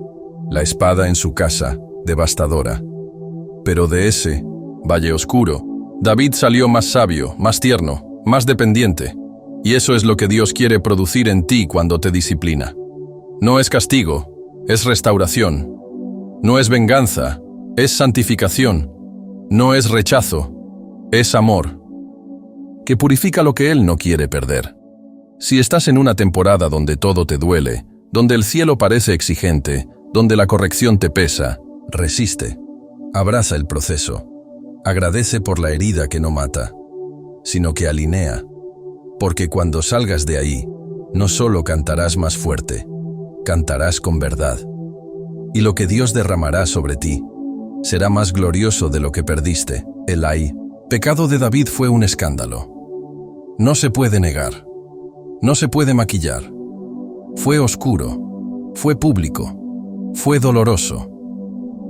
la espada en su casa, devastadora. Pero de ese valle oscuro, David salió más sabio, más tierno, más dependiente. Y eso es lo que Dios quiere producir en ti cuando te disciplina. No es castigo, es restauración. No es venganza, es santificación. No es rechazo, es amor, que purifica lo que Él no quiere perder. Si estás en una temporada donde todo te duele, donde el cielo parece exigente, donde la corrección te pesa, resiste. Abraza el proceso. Agradece por la herida que no mata, sino que alinea. Porque cuando salgas de ahí, no solo cantarás más fuerte, cantarás con verdad. Y lo que Dios derramará sobre ti será más glorioso de lo que perdiste. El pecado de David fue un escándalo. No se puede negar. No se puede maquillar. Fue oscuro. Fue público. Fue doloroso.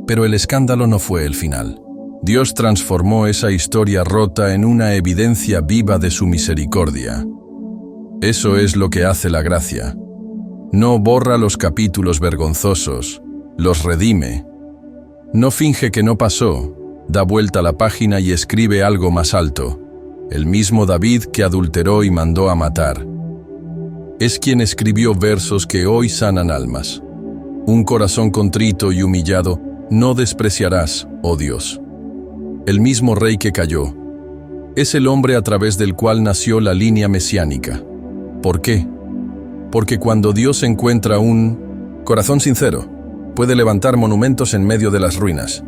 Pero el escándalo no fue el final. Dios transformó esa historia rota en una evidencia viva de su misericordia. Eso es lo que hace la gracia. No borra los capítulos vergonzosos, los redime. No finge que no pasó, da vuelta a la página y escribe algo más alto. El mismo David que adulteró y mandó a matar. Es quien escribió versos que hoy sanan almas. Un corazón contrito y humillado no despreciarás, oh Dios. El mismo rey que cayó. Es el hombre a través del cual nació la línea mesiánica. ¿Por qué? Porque cuando Dios encuentra un corazón sincero, puede levantar monumentos en medio de las ruinas.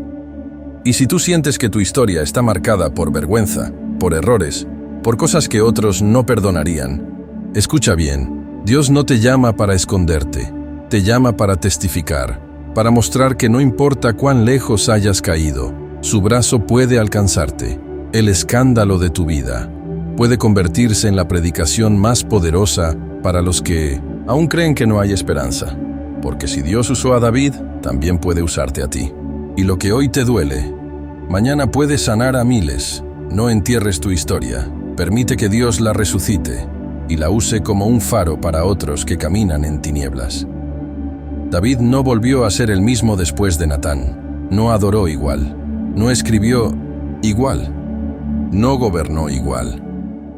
Y si tú sientes que tu historia está marcada por vergüenza, por errores, por cosas que otros no perdonarían, escucha bien, Dios no te llama para esconderte, te llama para testificar, para mostrar que no importa cuán lejos hayas caído, su brazo puede alcanzarte. El escándalo de tu vida puede convertirse en la predicación más poderosa para los que aún creen que no hay esperanza. Porque si Dios usó a David, también puede usarte a ti. Y lo que hoy te duele, mañana puede sanar a miles. No entierres tu historia. Permite que Dios la resucite y la use como un faro para otros que caminan en tinieblas. David no volvió a ser el mismo después de Natán. No adoró igual. No escribió igual. No gobernó igual.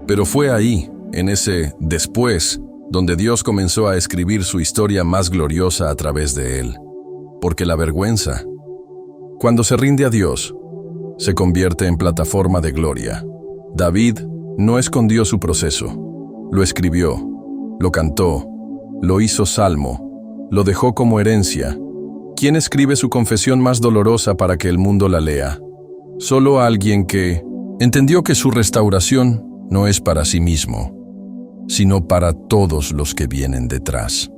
Pero fue ahí, en ese después, donde Dios comenzó a escribir su historia más gloriosa a través de él. Porque la vergüenza, cuando se rinde a Dios, se convierte en plataforma de gloria. David no escondió su proceso. Lo escribió, lo cantó, lo hizo salmo, lo dejó como herencia. ¿Quién escribe su confesión más dolorosa para que el mundo la lea? Solo alguien que entendió que su restauración no es para sí mismo, sino para todos los que vienen detrás.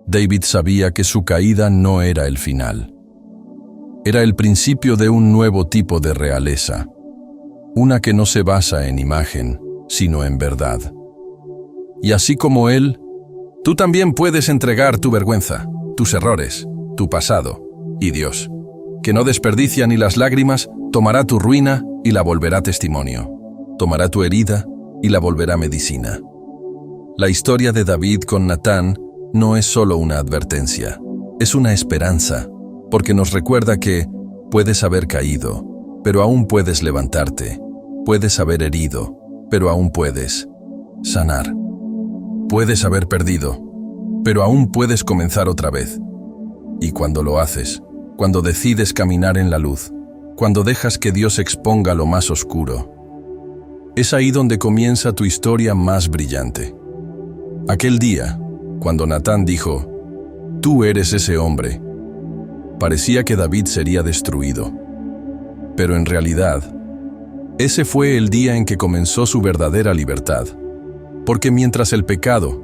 David sabía que su caída no era el final. Era el principio de un nuevo tipo de realeza, una que no se basa en imagen, sino en verdad. Y así como él, tú también puedes entregar tu vergüenza, tus errores, tu pasado, y Dios, que no desperdicia ni las lágrimas, tomará tu ruina y la volverá testimonio. Tomará tu herida y la volverá medicina. La historia de David con Natán no es solo una advertencia, es una esperanza, porque nos recuerda que puedes haber caído, pero aún puedes levantarte, puedes haber herido, pero aún puedes sanar. Puedes haber perdido, pero aún puedes comenzar otra vez. Y cuando lo haces, cuando decides caminar en la luz, cuando dejas que Dios exponga lo más oscuro. Es ahí donde comienza tu historia más brillante. Aquel día, cuando Natán dijo, «Tú eres ese hombre», parecía que David sería destruido. Pero en realidad, ese fue el día en que comenzó su verdadera libertad. Porque mientras el pecado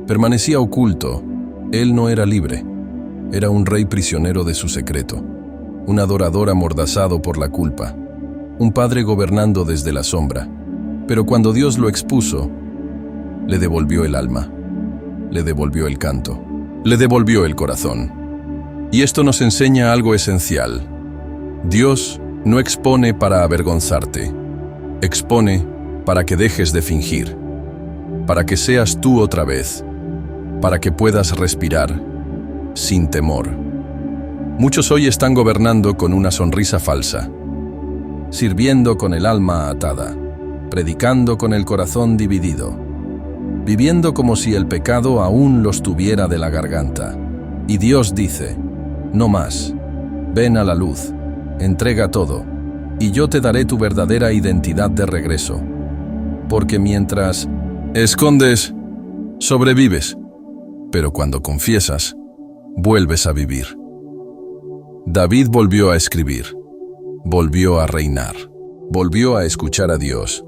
permanecía oculto, él no era libre. Era un rey prisionero de su secreto, un adorador amordazado por la culpa, un padre gobernando desde la sombra. Pero cuando Dios lo expuso, le devolvió el alma, le devolvió el canto, le devolvió el corazón. Y esto nos enseña algo esencial. Dios no expone para avergonzarte, expone para que dejes de fingir, para que seas tú otra vez, para que puedas respirar sin temor. Muchos hoy están gobernando con una sonrisa falsa, sirviendo con el alma atada, predicando con el corazón dividido, viviendo como si el pecado aún los tuviera de la garganta. Y Dios dice, no más, ven a la luz, entrega todo, y yo te daré tu verdadera identidad de regreso. Porque mientras escondes, sobrevives, pero cuando confiesas, vuelves a vivir. David volvió a escribir, volvió a reinar, volvió a escuchar a Dios,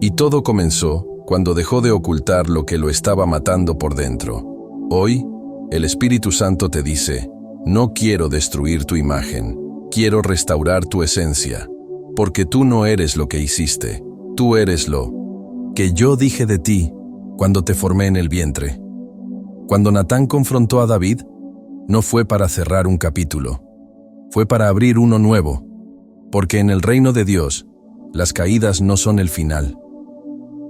y todo comenzó cuando dejó de ocultar lo que lo estaba matando por dentro. Hoy, el Espíritu Santo te dice, no quiero destruir tu imagen, quiero restaurar tu esencia, porque tú no eres lo que hiciste, tú eres lo que yo dije de ti cuando te formé en el vientre. Cuando Natán confrontó a David, no fue para cerrar un capítulo, fue para abrir uno nuevo, porque en el reino de Dios, las caídas no son el final,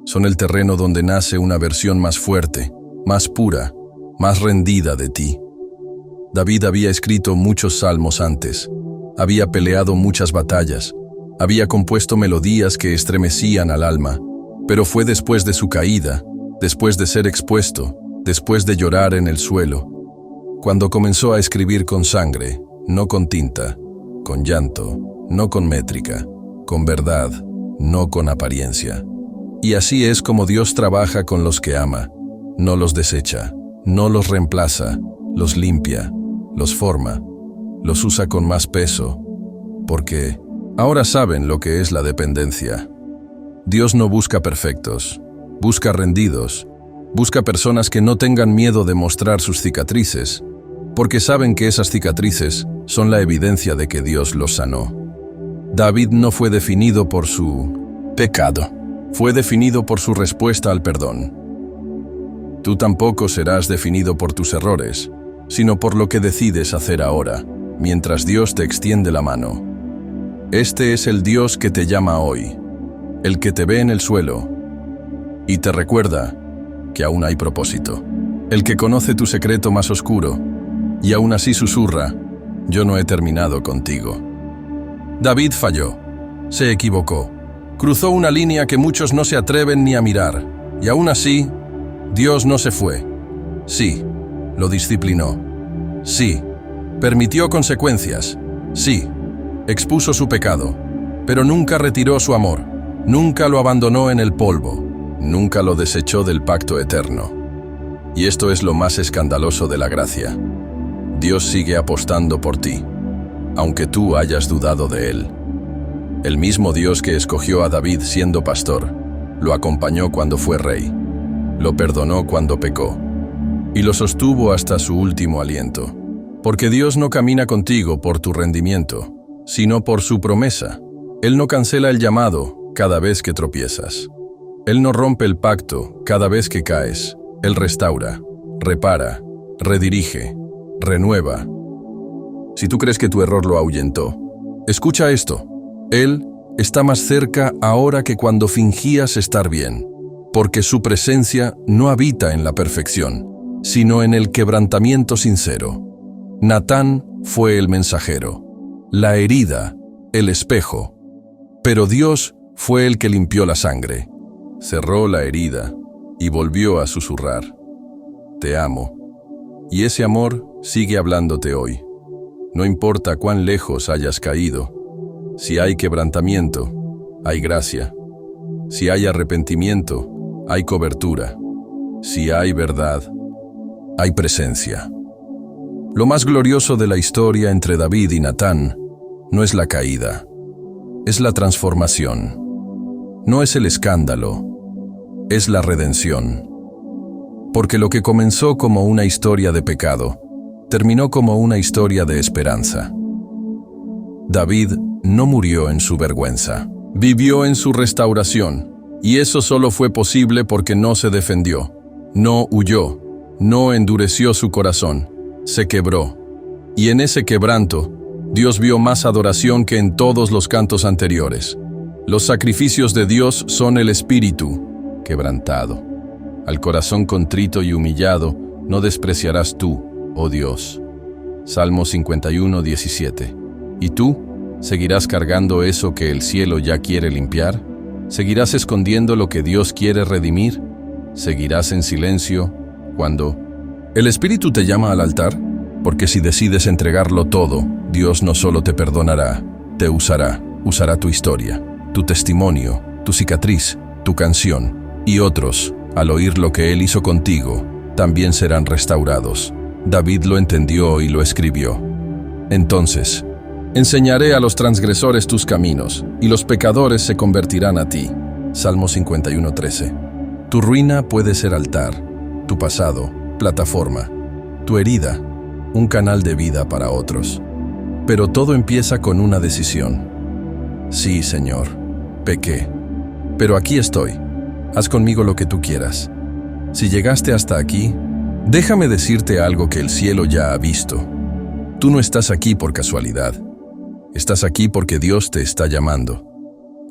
son el terreno donde nace una versión más fuerte, más pura, más rendida de ti. David había escrito muchos salmos antes, había peleado muchas batallas, había compuesto melodías que estremecían al alma, pero fue después de su caída, después de ser expuesto, después de llorar en el suelo, cuando comenzó a escribir con sangre, no con tinta, con llanto, no con métrica, con verdad, no con apariencia. Y así es como Dios trabaja con los que ama, no los desecha, no los reemplaza, los limpia, los forma, los usa con más peso, porque ahora saben lo que es la dependencia. Dios no busca perfectos, busca rendidos, busca personas que no tengan miedo de mostrar sus cicatrices, porque saben que esas cicatrices son la evidencia de que Dios los sanó. David no fue definido por su pecado, fue definido por su respuesta al perdón. Tú tampoco serás definido por tus errores, sino por lo que decides hacer ahora, mientras Dios te extiende la mano. Este es el Dios que te llama hoy, el que te ve en el suelo y te recuerda que aún hay propósito, el que conoce tu secreto más oscuro y aún así susurra, yo no he terminado contigo. David falló, se equivocó, cruzó una línea que muchos no se atreven ni a mirar, y aún así, Dios no se fue. Sí, lo disciplinó. Sí, permitió consecuencias. Sí, expuso su pecado, pero nunca retiró su amor, nunca lo abandonó en el polvo, nunca lo desechó del pacto eterno. Y esto es lo más escandaloso de la gracia. Dios sigue apostando por ti, aunque tú hayas dudado de Él. El mismo Dios que escogió a David siendo pastor, lo acompañó cuando fue rey, lo perdonó cuando pecó, y lo sostuvo hasta su último aliento. Porque Dios no camina contigo por tu rendimiento, sino por su promesa. Él no cancela el llamado cada vez que tropiezas. Él no rompe el pacto cada vez que caes. Él restaura, repara, redirige, renueva. Si tú crees que tu error lo ahuyentó, escucha esto. Él está más cerca ahora que cuando fingías estar bien, porque su presencia no habita en la perfección, sino en el quebrantamiento sincero. Natán fue el mensajero, la herida, el espejo, pero Dios fue el que limpió la sangre, cerró la herida y volvió a susurrar, te amo. Y ese amor sigue hablándote hoy. No importa cuán lejos hayas caído, Si hay quebrantamiento, hay gracia. Si hay arrepentimiento, hay cobertura. Si hay verdad, hay presencia. Lo más glorioso de la historia entre David y Natán no es la caída, es la transformación. No es el escándalo, es la redención. Porque lo que comenzó como una historia de pecado, terminó como una historia de esperanza. David no murió en su vergüenza, vivió en su restauración, y eso solo fue posible porque no se defendió, no huyó, no endureció su corazón, se quebró. Y en ese quebranto, Dios vio más adoración que en todos los cantos anteriores. Los sacrificios de Dios son el espíritu quebrantado. Al corazón contrito y humillado no despreciarás tú, oh Dios. Salmo 51, 17. ¿Y tú? ¿Seguirás cargando eso que el cielo ya quiere limpiar? ¿Seguirás escondiendo lo que Dios quiere redimir? ¿Seguirás en silencio cuando el Espíritu te llama al altar? Porque si decides entregarlo todo, Dios no solo te perdonará, te usará tu historia, tu testimonio, tu cicatriz, tu canción, y otros, al oír lo que Él hizo contigo, también serán restaurados. David lo entendió y lo escribió. Entonces, enseñaré a los transgresores tus caminos, y los pecadores se convertirán a ti. Salmo 51:13. Tu ruina puede ser altar, tu pasado, plataforma, tu herida, un canal de vida para otros. Pero todo empieza con una decisión. Sí, Señor, pequé, pero aquí estoy. Haz conmigo lo que tú quieras. Si llegaste hasta aquí, déjame decirte algo que el cielo ya ha visto. Tú no estás aquí por casualidad. Estás aquí porque Dios te está llamando.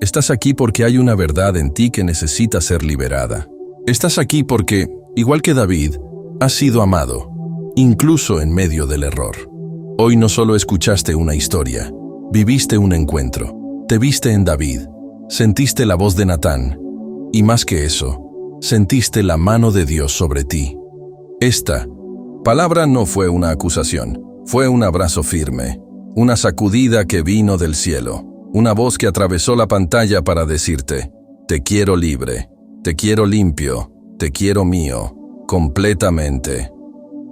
Estás aquí porque hay una verdad en ti que necesita ser liberada. Estás aquí porque, igual que David, has sido amado, incluso en medio del error. Hoy no solo escuchaste una historia, viviste un encuentro, te viste en David, sentiste la voz de Natán, y más que eso, sentiste la mano de Dios sobre ti. Esta palabra no fue una acusación, fue un abrazo firme, una sacudida que vino del cielo, una voz que atravesó la pantalla para decirte: te quiero libre, te quiero limpio, te quiero mío, completamente.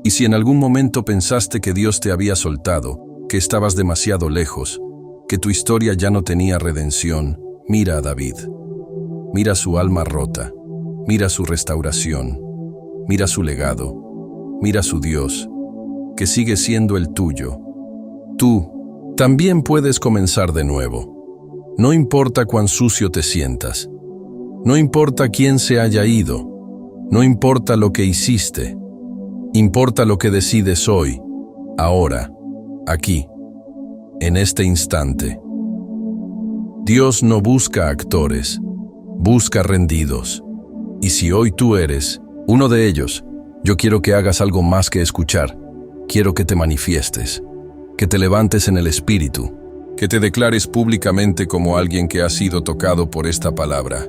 Y si en algún momento pensaste que Dios te había soltado, que estabas demasiado lejos, que tu historia ya no tenía redención, mira a David. Mira su alma rota, mira su restauración, mira su legado, mira su Dios, que sigue siendo el tuyo. Tú también puedes comenzar de nuevo. No importa cuán sucio te sientas, no importa quién se haya ido, no importa lo que hiciste, importa lo que decides hoy, ahora, aquí, en este instante. Dios no busca actores, busca rendidos. Y si hoy tú eres uno de ellos, yo quiero que hagas algo más que escuchar. Quiero que te manifiestes, que te levantes en el espíritu, que te declares públicamente como alguien que ha sido tocado por esta palabra.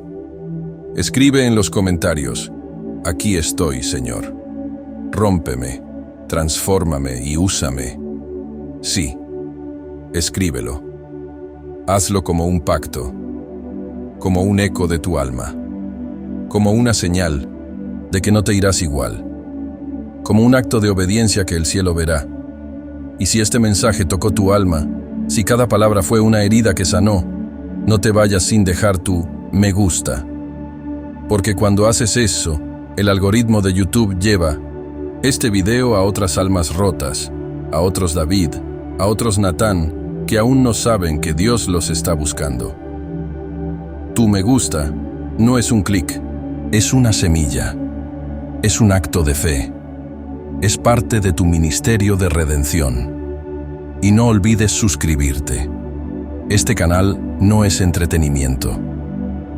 Escribe en los comentarios: aquí estoy, Señor. Rómpeme, transfórmame y úsame. Sí, escríbelo. Hazlo como un pacto, como un eco de tu alma, como una señal de que no te irás igual, como un acto de obediencia que el cielo verá. Y si este mensaje tocó tu alma, si cada palabra fue una herida que sanó, no te vayas sin dejar tu me gusta. Porque cuando haces eso, el algoritmo de YouTube lleva este video a otras almas rotas, a otros David, a otros Natán, que aún no saben que Dios los está buscando. Tu me gusta no es un clic, es una semilla, es un acto de fe, es parte de tu ministerio de redención. Y no olvides suscribirte. Este canal no es entretenimiento,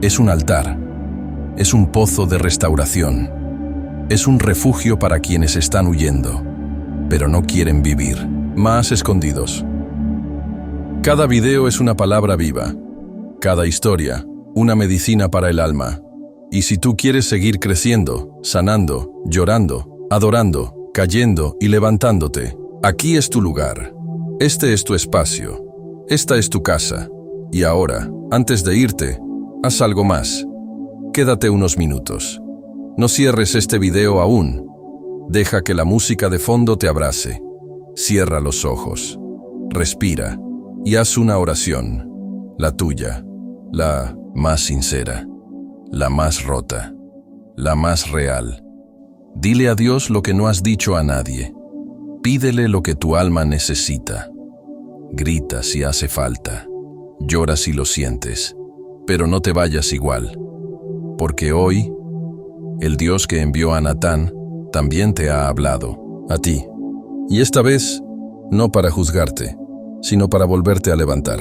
es un altar, es un pozo de restauración, es un refugio para quienes están huyendo, pero no quieren vivir, más escondidos. Cada video es una palabra viva, cada historia, una medicina para el alma. Y si tú quieres seguir creciendo, sanando, llorando, adorando, cayendo y levantándote, aquí es tu lugar. Este es tu espacio. Esta es tu casa. Y ahora, antes de irte, haz algo más. Quédate unos minutos. No cierres este video aún. Deja que la música de fondo te abrace. Cierra los ojos. Respira y haz una oración. La tuya, la más sincera, la más rota, la más real. Dile a Dios lo que no has dicho a nadie. Pídele lo que tu alma necesita. Grita si hace falta. Llora si lo sientes. Pero no te vayas igual. Porque hoy, el Dios que envió a Natán también te ha hablado, a ti. Y esta vez, no para juzgarte, sino para volverte a levantar.